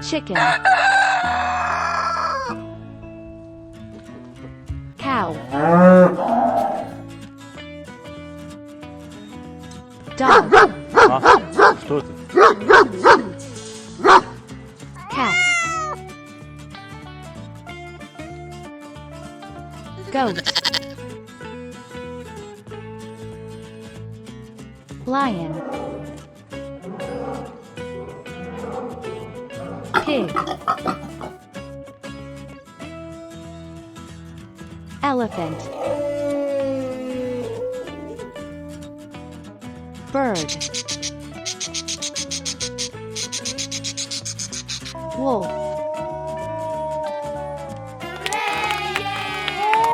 chicken, cow, dog, А, что это? cat, goat, lion, pig, elephant, bird, wolf,